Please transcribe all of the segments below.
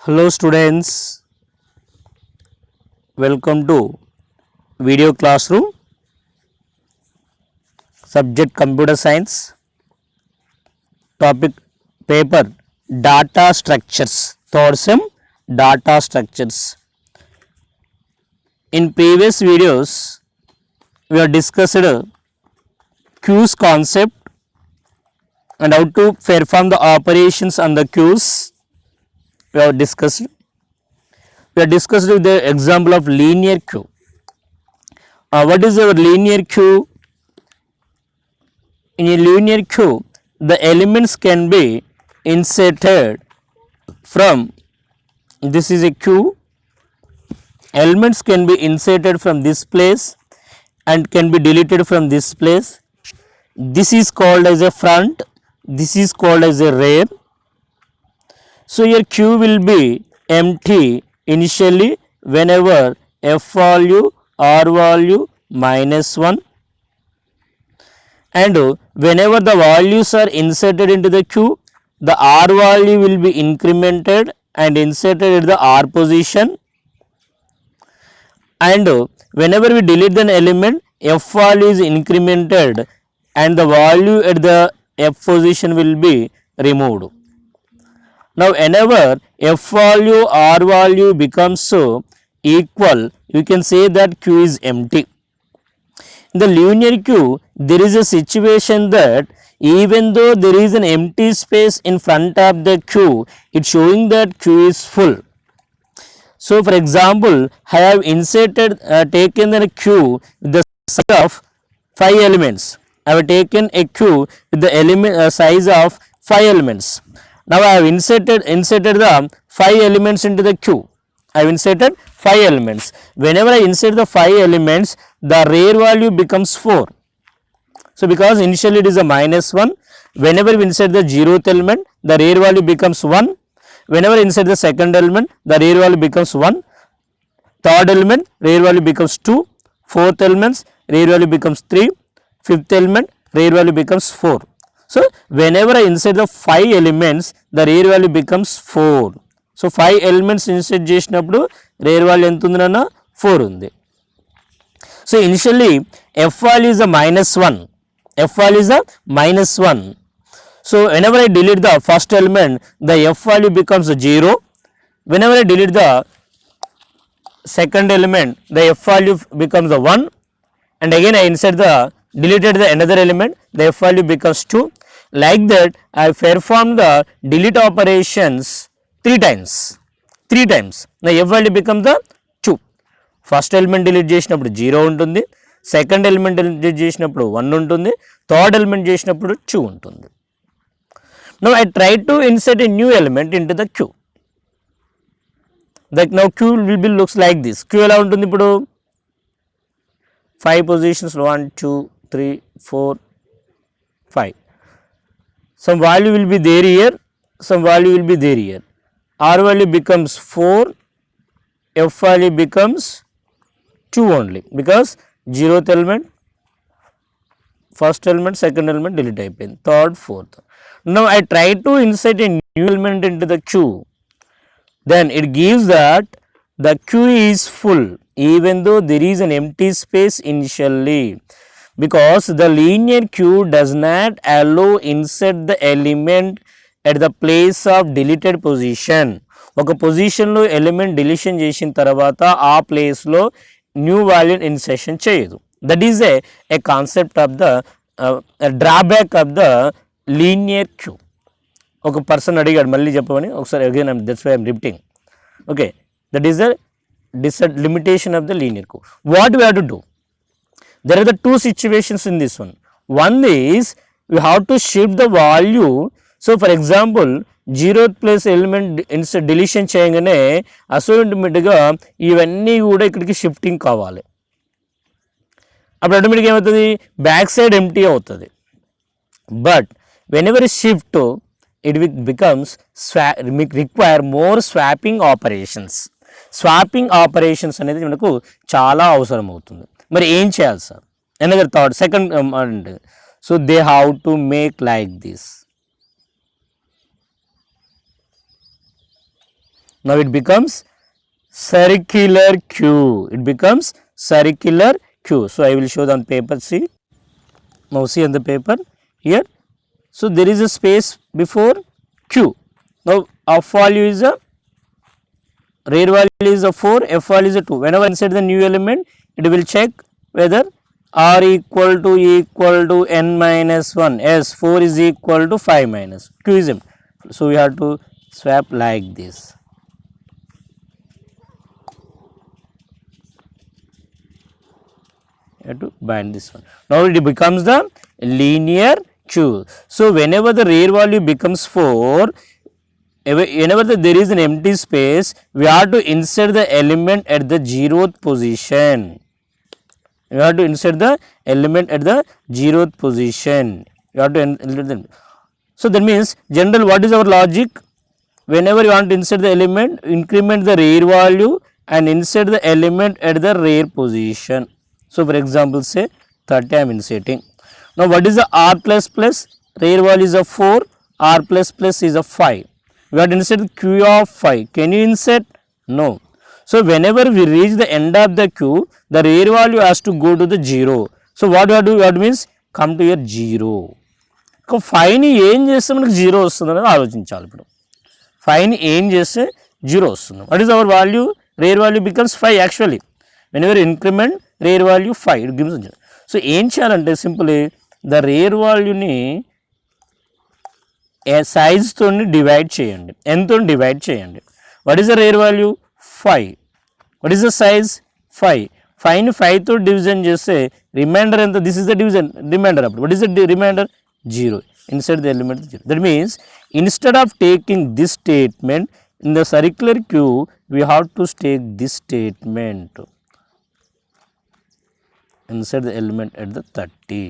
Hello students, welcome to video classroom, subject computer science, topic paper data structures, third sem data structures. In previous videos we have discussed queues concept and how to perform the operations on the queues. We have discussed with the example of linear queue. What is our linear queue? In a linear queue, the elements can be inserted from, this is a queue, elements can be inserted from this place and can be deleted from this place. This is called as a front, this is called as a rear. So your queue will be empty initially whenever F value, R value -1, and whenever the values are inserted into the queue, the R value will be incremented and inserted at the R position, and whenever we delete an element, F value is incremented and the value at the F position will be removed. Now whenever F value, R value becomes equal, you can say that queue is empty. In the linear queue, there is a situation that even though there is an empty space in front of the queue, it's showing that queue is full. So for example, I have inserted, taken a queue with the size of 5 elements. I have taken a queue with the element size of 5 elements. Now I have inserted the 5 elements into the queue. I have inserted 5 elements. Whenever I insert the 5 elements, the rear value becomes 4. So because initially it is a -1, whenever we insert the 0th element, the rear value becomes 1. Whenever I insert the second element, the rear value becomes 1. Third element, rear value becomes 2. Fourth element, rear value becomes 3. Fifth element, rear value becomes 4. So whenever I insert the 5 elements, the rear value becomes 4. So 5 elements insert చేసినప్పుడు rear value ఎంత ఉంది నాన్న 4 ఉంది. So initially F value is a -1. F value is a -1. So whenever I delete the first element, the F value becomes 0. Whenever I delete the second element, the F value becomes 1. And again I insert the deleted the another element, the F value becomes 2. Like that I perform the delete operations 3 times. The F value becomes the 2. First element delete చేసినప్పుడు 0 ఉంటుంది, second element delete చేసినప్పుడు 1 ఉంటుంది, third element చేసినప్పుడు 2 ఉంటుంది. Now I try to insert a new element into the queue. Like now queue will be looks like this. Queue ఎలా ఉంటుంది ఇప్పుడు 5 positions, 1 2 3 4 5. Some value will be there here, some value will be there here. R value becomes 4, F value becomes 2 only because 0th element, first element, second element delete అయిపోయింది, third, fourth. Now I try to insert a new element into the queue, then it gives that the queue is full even though there is an empty space initially, because the linear queue does not allow insert the element at the place of deleted position. ఒక పొజిషన్లో element deletion చేసిన తర్వాత ఆ ప్లేస్లో new value insertion చేయదు. That is a concept of the drawback of the linear queue. ఒక person అడిగాడు మళ్ళీ చెప్పమని, ఒకసారి again that's why I'm repeating. Okay, that is the limitation of the linear queue. What we have to do? There are the two situations in this one. One is we have to shift the value. So for example, 0th place element deletion చేయగానే అసోసియేట్గా ఇవన్నీ కూడా ఇక్కడికి shifting కావాలి. అప్పుడు ఆటోమేటిక్గా ఏమవుతుంది, back side empty అవుతుంది. But whenever shift, it becomes require more swapping operations. Swapping operations అనేది మనకు చాలా అవసరం అవుతుంది. మరి ఏం చేయాలి sir? Another thought, second, so they have to make like this. Now it becomes circular queue. It becomes circular queue. So I will show on paper. See, now see on the paper here. So there is a space before q. Now f value is a rear value is a 4, f value is a 2. Whenever insert the new element, it will check whether r equal to n minus 1. Yes, 4 is equal to 5 minus q is empty. So we have to swap like this. Have to bind this one. Now it becomes the linear queue. So whenever the rear value becomes 4, whenever there is an empty space, we have to insert the element at the 0th position. We have to insert the element at the 0th position. You have to insert them. So that means general, what is our logic? Whenever you want to insert the element, increment the rear value and insert the element at the rear position. So for example, say 30 I am inserting. Now what is the r plus plus? Rear value is a 4, r plus plus is a 5. We have to insert the q of 5. Can you insert? No. So whenever we reach the end of the queue, the rear value has to go to the 0. So what you have to do? What means come to your 0. 5 ని ఏం చేస్తే మనకు 0 వస్తుంది అనేది ఆలోచించాలి. ఇప్పుడు 5 ని ఏం చేస్తే 0 వస్తుంది. What is our value? Rare value becomes 5 actually. Whenever increment rare value 5 it gives 0. So ఏం చేయాలంటే సింపుల్లీ ద రేర్ వాల్యూని సైజ్తో డివైడ్ చేయండి. ఎంతో డివైడ్ చేయండి. What is the rear value? 5. What is the size? 5. 5ని 5తో డివిజన్ చేస్తే రిమైండర్ ఎంత? This is the division remainder. అప్పుడు what is the remainder? 0. Insert the element 0. That means instead of taking this statement in the circular queue, we have to take this statement. Insert the element at the 30.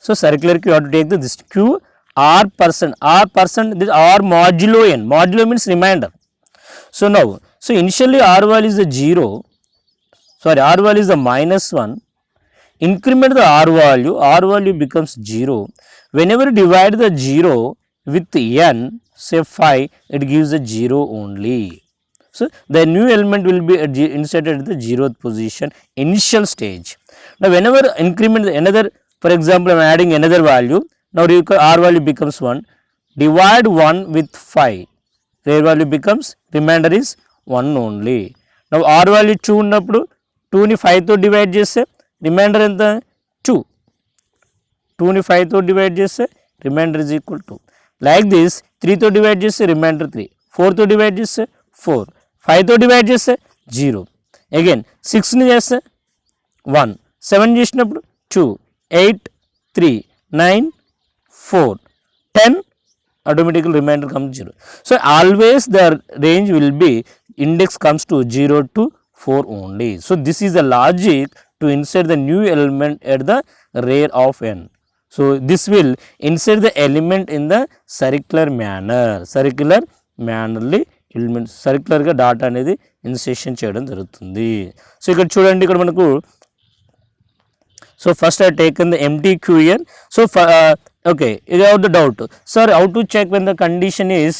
So circular queue, you have to take this queue r percent, this r modulo n. Modulo means remainder. So now, so initially r value is the 0. Sorry, r value is the -1. Increment the r value becomes 0. Whenever you divide the 0 with n, say 5, it gives a 0 only. So the new element will be inserted at the 0th position, initial stage. Now whenever increment another, for example I am adding another value, now r value becomes 1, divide 1 with 5, their value becomes, remainder is 1 only. Now r value 2 ఉన్నప్పుడు 2ని 5తో divide చేస్తే remainder ఎంత? 2. 2ని 5తో divide చేస్తే remainder is equal to, like this 3తో divide చేస్తే రిమైండర్ 3, 4తో డివైడ్ చేస్తే 4, 5తో డివైడ్ చేస్తే 0, అగైన్ 6ని చేస్తే 1, 7 చేసినప్పుడు 2, 8, 3, 9, 4, 10, automatically remainder comes 0. So always the range will be, index comes to 0 to 4 only. So this is the logic to insert the new element at the rear of n. So this will insert the element in the circular mannerly element, circular గా data అనేది insertion చేయడం జరుగుతుంది. So ఇక్కడ చూడండి, ఇక్కడ మనకు so first I taken the empty queue here. So okay, you have the doubt, sir, how to check when the condition is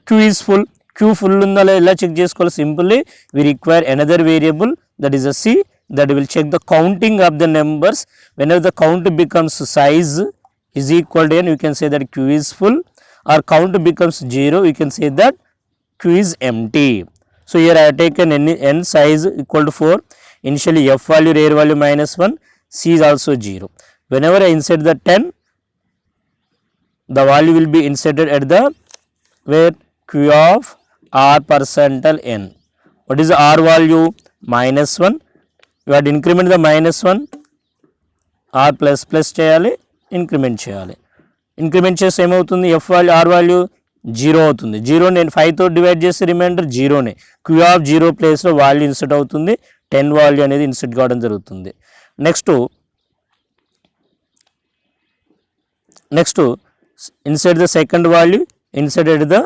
queue is full? Queue full ఉందా ఎలా చెక్ చేసుకోవాలి? Simply we require another variable, that is a c, that will check the counting of the numbers. Whenever the count becomes size is equal to n, you can say that queue is full, or count becomes 0, you can say that queue is empty. So here I have taken n size equal to 4, initially f value rear value -1, c is also 0. Whenever I insert the 10, the value will be inserted at the where q of r percentile n. What is the r value? -1. You have to increment the -1, r plus plus చేయాలి, increment చేయాలి. Increment చేస్తే ఏమవుతుంది? f value r value 0 అవుతుంది. 0 నేను 5తో divide చేస్తే reminder 0నే. q of 0 ప్లేస్లో value insert అవుతుంది, 10 value అనేది ఇన్సర్ట్ కావడం జరుగుతుంది. Next insert the second value, inserted the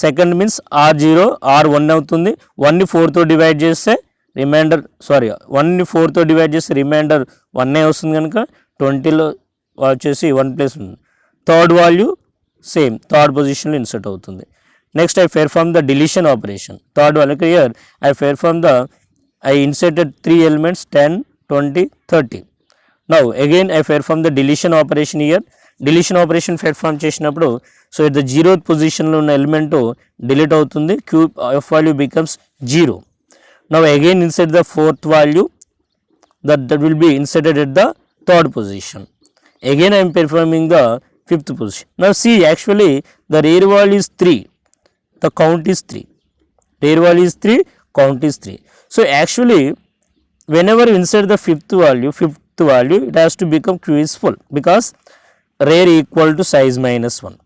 second means r0, r1 అవుతుంది. 1ని 4తో డివైడ్ చేస్తే రిమైండర్, సారీ 1ని 4తో డివైడ్ చేస్తే రిమైండర్ 1 వస్తుంది కనుక 20లో వచ్చేసి 1 ప్లేస్ ఉంది. థర్డ్ వాల్యూ సేమ్ థర్డ్ పొజిషన్లో ఇన్సర్ట్ అవుతుంది. Next I perform the deletion operation. Third వాళ్ళకి here I inserted 3 elements 10, 20, 30. Now again I perform the deletion operation here. Deletion operation perform చేసినప్పుడు సో at the 0th పొజిషన్లో ఉన్న element delete అవుతుంది, q f value becomes 0. Now again insert the 4th value that will be inserted at the 3rd position. Again I am performing the 5th position. Now see, actually the real value is 3, the count is 3, real value is 3, count is 3. So actually whenever you insert the fifth value, it has to become q is full because rear equal to size minus 1.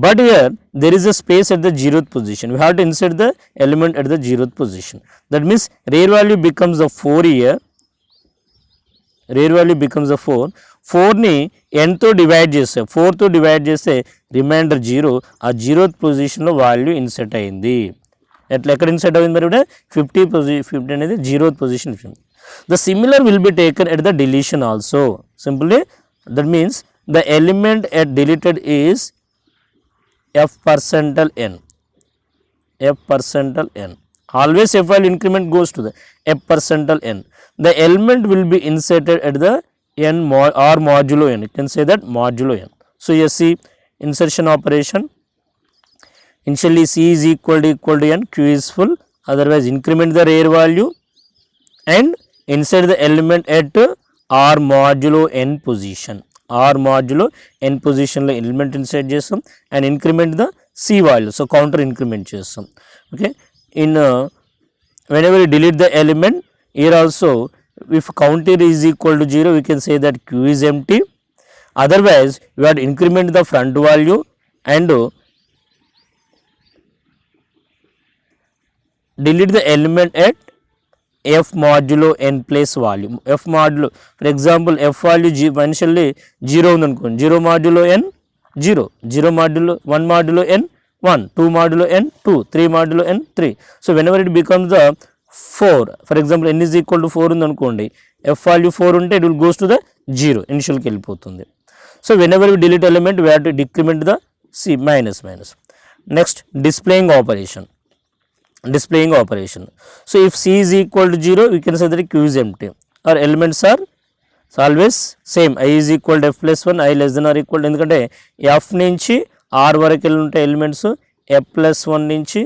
But here there is a space at the 0th position. We have to insert the element at the 0th position. That means rear value becomes the 4 here. Rear value becomes the 4. 4ని n తో divide చేస్తే 4తో divide చేస్తే reminder 0. ఆ 0th పొజిషన్లో value insert అయింది. ఎక్కడ insert అయింది మరి 50 అనేది 0th position. The similar will be taken at the deletion also. Simply that means the element at deleted is f%n. f%n. Always f value increment goes to the f%n. The element will be inserted at the n or modulo n. You can say that modulo n. So you see insertion operation. Initially c is equal to n, q is full, otherwise increment the rear value and insert the element at r modulo n position. R modulo n position లో element insert చేస్తాం and increment the c value. So counter increment చేస్తాం. Okay, in whenever you delete the element, here also if counter is equal to 0, we can say that q is empty. Otherwise we have to increment the front value and delete the element at f modulo n place value. F modulo, for example f value initially 0 ఉంది అనుకోండి, 0 modulo n 0, 0 modulo 1 modulo n 1, 2 modulo n 2, 3 modulo n 3. So whenever it becomes the 4, for example n is equal to 4 ఉంది అనుకోండి, f value 4 ఉంటే it will goes to the 0, ఇనిషియల్కి వెళ్ళిపోతుంది. So whenever we delete element we have to decrement the c minus. Next displaying operation. So if c is equal to 0, we can say that q is empty. Our elements are always same. I is equal to f plus 1, I less than or equal to, ఎందుకంటే f నుంచి r వరకు వెళ్ళి ఉంటాయి elements, f plus 1 నుంచి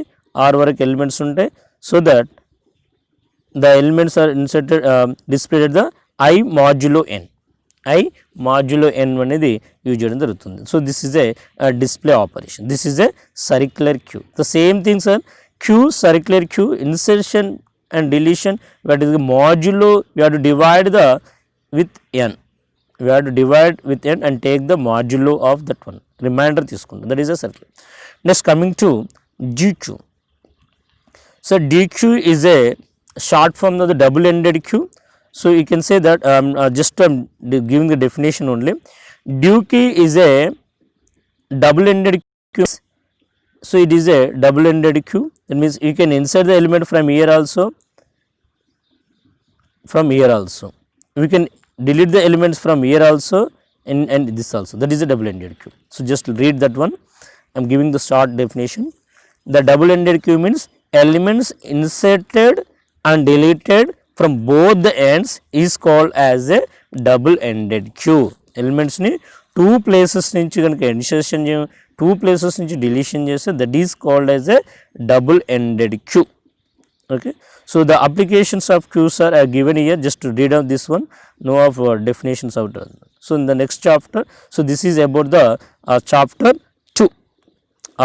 r వరకు elements ఉంటాయి. So that the elements are inserted displayed at the I modulo n. I modulo n అనేది use చేయడం జరుగుతుంది. So this is a display operation. This is a circular queue. The same thing sir, Q, circular Q, insertion and deletion, what is the modulo, we have to divide the with n. We have to divide with n and take the modulo of that one. Remainder తీసుకుంటాం. That is a circle. Next coming to DQ. So DQ is a short form of the double-ended Q. So you can say that just giving the definition only. DQ is a double-ended Q. So it is a double-ended Q. That means you can insert the element from here also, we can delete the elements from here also and this also. That is a double-ended Q. So just read that one. I am giving the short definition. The double-ended Q means elements inserted and deleted from both the ends is called as a double-ended Q. Elements ni two places నుంచి కనుక insertion 2 places నుంచి deletion చేస్తే that is called as a double ended queue. Okay, so the applications of queues are given here. Just to read of this one, no of definitions of. So in the next chapter, so this is about the chapter 2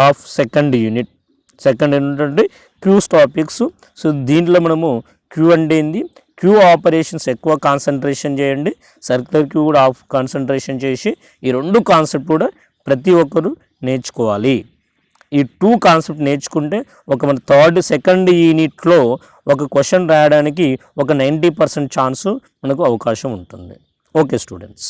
of second unit. Second ఏంటంటే queues topics. సో దీంట్లో మనము queue అంటే ఏంది, queue operations ఎక్కువ concentration చేయండి, circular queue కూడా concentration చేసి ఈ 2 కాన్సెప్ట్ కూడా ప్రతి ఒక్కరు నేర్చుకోవాలి. ఈ 2 కాన్సెప్ట్ నేర్చుకుంటే ఒక మన సెకండ్ యూనిట్లో ఒక క్వశ్చన్ రాయడానికి ఒక 90% ఛాన్స్ మనకు అవకాశం ఉంటుంది. Okay students.